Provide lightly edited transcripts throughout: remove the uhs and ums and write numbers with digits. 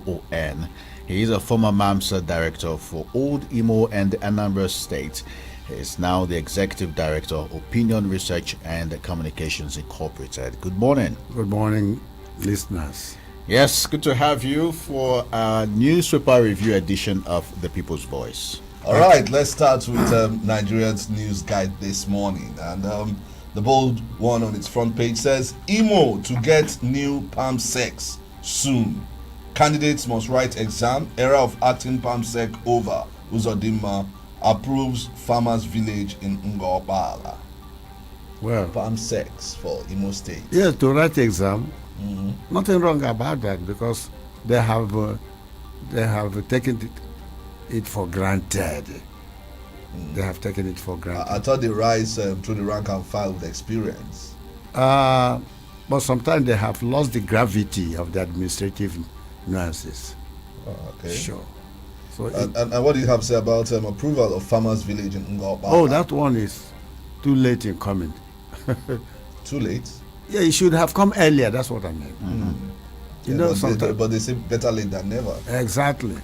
SON. He is a former MAMSA director for Old Imo and Anambra State. He is now the executive director of Opinion Research and Communications Incorporated. Good morning. Good morning, listeners. Yes, good to have you for our newspaper review edition of The People's Voice. All right, let's start with Nigeria's news guide this morning. And the bold one on its front page says, Imo to get new PAMSEC soon. Candidates must write exam. Era of acting PAMSEC over. Uzodinma approves Farmers Village in Ngobala. Well, PAMSEC for Imo State. yes, to write exam. Nothing wrong about that because they have taken it for granted. They have taken it for granted. I thought they rise through the rank and file with experience. But sometimes they have lost the gravity of the administrative nuances. Oh, okay. Sure. So And what do you have to say about approval of Farmers Village in Ngobala? oh, that one is too late in coming. Too late? Yeah, it should have come earlier. That's what I mean. You know, sometimes. But they say better late than never. Exactly.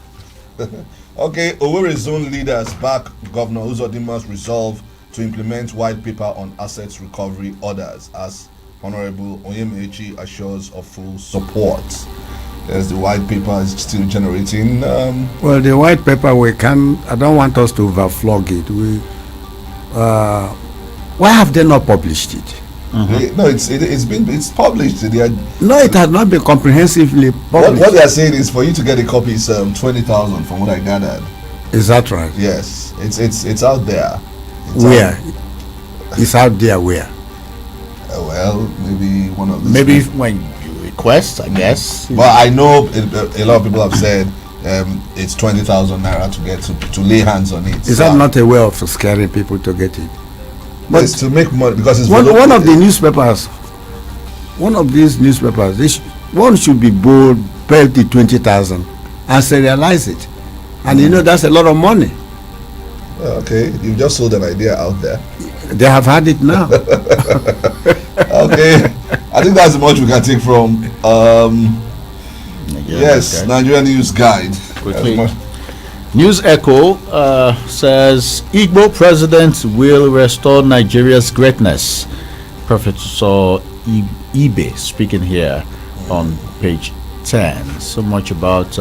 Okay, Owerri zone leaders back Governor Uzodinma's resolve to implement white paper on assets recovery orders as Honorable Onyemechi assures of full support. There's the white paper is still generating. Well, the white paper I don't want us to overflog it. Why have they not published it? No, it's published. No, it has not been comprehensively published. What they are saying is for you to get a copy is 20,000 from what I gathered. Is that right? Yes, it's out there. Where? It's out there where? Well, maybe one of the Maybe when you request, I guess. But I know a lot of people have said it's 20,000 naira to get to lay hands on it. Is that not a way of scaring people to get it? But it's to make money because it's one of the newspapers. One of these newspapers, one should be bold, pay the 20,000 and serialize it, and you know that's a lot of money. Okay, you just sold an idea out there. They have had it now. Okay, I think that's much we can take from Nigerian News Guide. Quickly. News Echo says Igbo president will restore Nigeria's greatness. Professor Ibe speaking here on page 10. So much about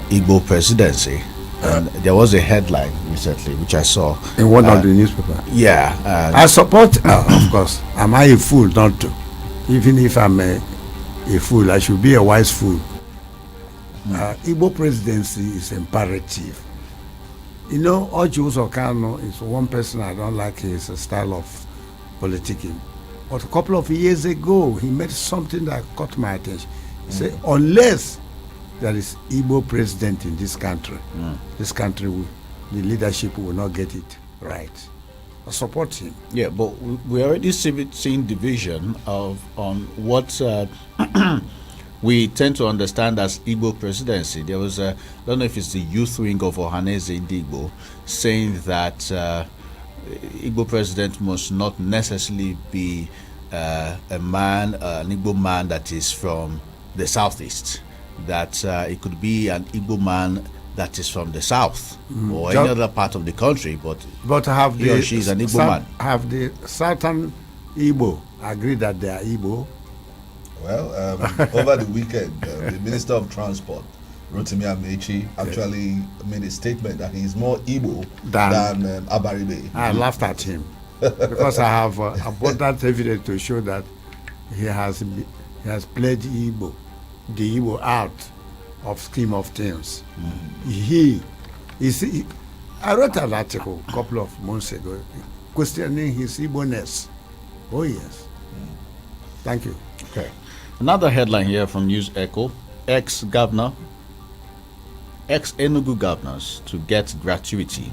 Igbo presidency. And there was a headline recently which I saw In one of the newspapers. Yeah, I support, of course. Am I a fool not to? Even if I'm a fool, I should be a wise fool. Igbo presidency is imperative. You know, Ugorji Uzokano is one person I don't like his style of politicking. But a couple of years ago, he made something that caught my attention. He said, unless there is Igbo president in this country, this country, the leadership will not get it right. I support him. yeah, but we already seen division on what we tend to understand as Igbo presidency. There was I don't know if it's the youth wing of Ohaneze Igbo saying that Igbo president must not necessarily be an Igbo man that is from the southeast. That it could be an Igbo man that is from the south or any other part of the country, but have he or she is an Igbo man. Have the southern Igbo agreed that they are Igbo? Well, over the weekend, the Minister of Transport, Rotimi Amechi, actually made a statement that he is more Igbo than Abaribe. I laughed at him because I have abundant evidence to show that he has played the Igbo out of scheme of things. I wrote an article a couple of months ago questioning his Igbo-ness. Oh yes. Thank you. Okay. Another headline here from News Echo: ex-Enugu governors to get gratuity,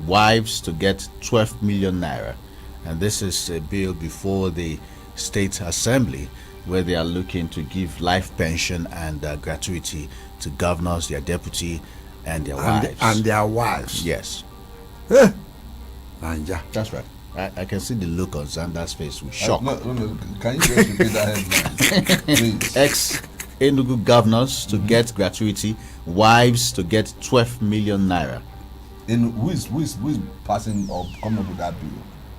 wives to get 12 million naira, and this is a bill before the State Assembly, where they are looking to give life pension and gratuity to governors, their deputy, and their wives. And their wives. Yes. Anja. That's right. I can see the look on Xander's face with shock. No. Can you just repeat that headline, please? Enugu governors to get gratuity, wives to get 12 million naira. Who is passing or coming up with that bill?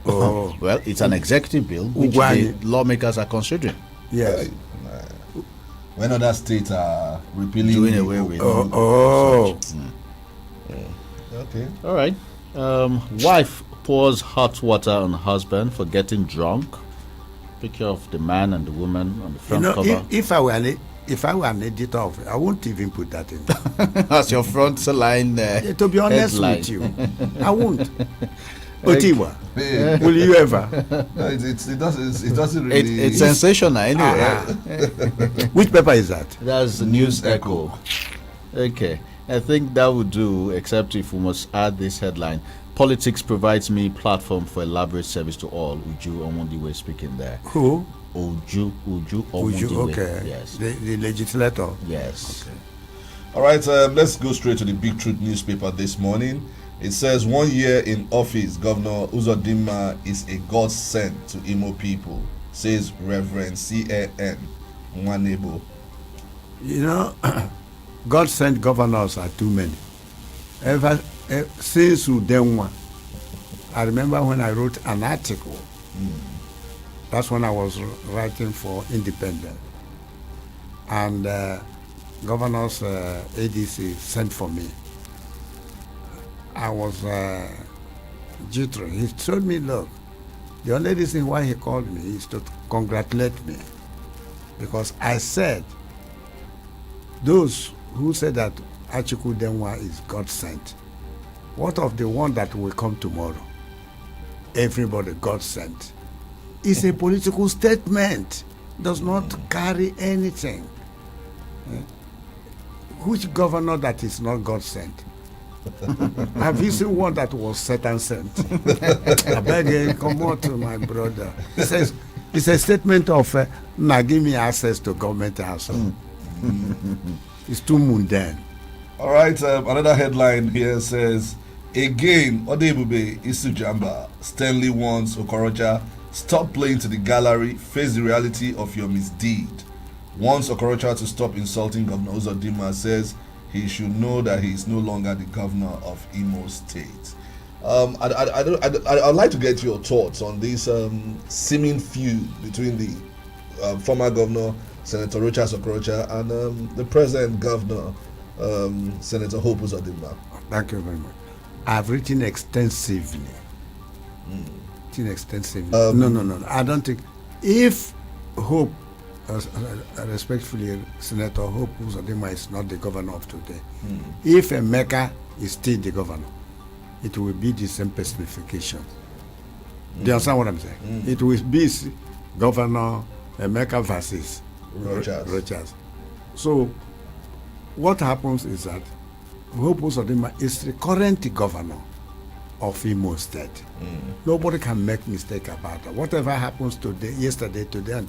Oh, Well, it's an executive bill which Ugorji. the lawmakers are considering. yes. When other states are repealing Doing the- away with. Oh, Okay. All right. Wife pours hot water on husband for getting drunk. Picture of the man and the woman on the you front know, cover. if I were an editor of it, I won't even put that in. As your front line. To be honest headline. with you, I won't. Otiwa, will you ever? No, it doesn't really. It's sensational anyway. Which paper is that? That's the News Echo. Okay. I think that would do, except if we must add this headline. Politics provides me platform for elaborate service to all. Uju Omondiwe speaking there. Who? Uju Would you? Omondiwe. Okay. Yes. The legislator. Yes. All right, let's go straight to the Big Truth newspaper this morning. It says 1 year in office, Governor Uzodinma is a godsend to Imo people, says Reverend C.A.N. Nwanebo. You know, God sent governors are too many. Since Udenwa, I remember when I wrote an article. That's when I was writing for Independent. And Governor's ADC sent for me. I was jittery. He told me, look, the only reason why he called me is to congratulate me. Because I said, those who said that Achiku Denwa is God sent, what of the one that will come tomorrow? Everybody God sent. It's a political statement. Does not carry anything. Which governor that is not God sent? Have you seen one that was Satan sent? I beg you, come on to my brother. He says, it's a statement of, now give me access to government house. It's too mundane. All right, another headline here says, again, Odebube Isujamba sternly warns Okorocha, stop playing to the gallery, face the reality of your misdeed. Wants Okorocha to stop insulting Governor Uzodinma, says he should know that he is no longer the governor of Imo State. I'd like to get your thoughts on this seeming feud between the former governor, Senator Rochas Okorocha, and the present governor, Senator Hope Uzodinma. Thank you very much. I've written extensively. No. I don't think. If Hope, respectfully, Senator Hope Uzodinma is not the governor of today, if Emeka is still the governor, it will be the same personification. Do you understand what I'm saying? It will be Governor Emeka versus Rochas. So, what happens is that Hope Uzodinma is the current governor of Imo State. Nobody can make mistake about that. Whatever happens today, yesterday, today, and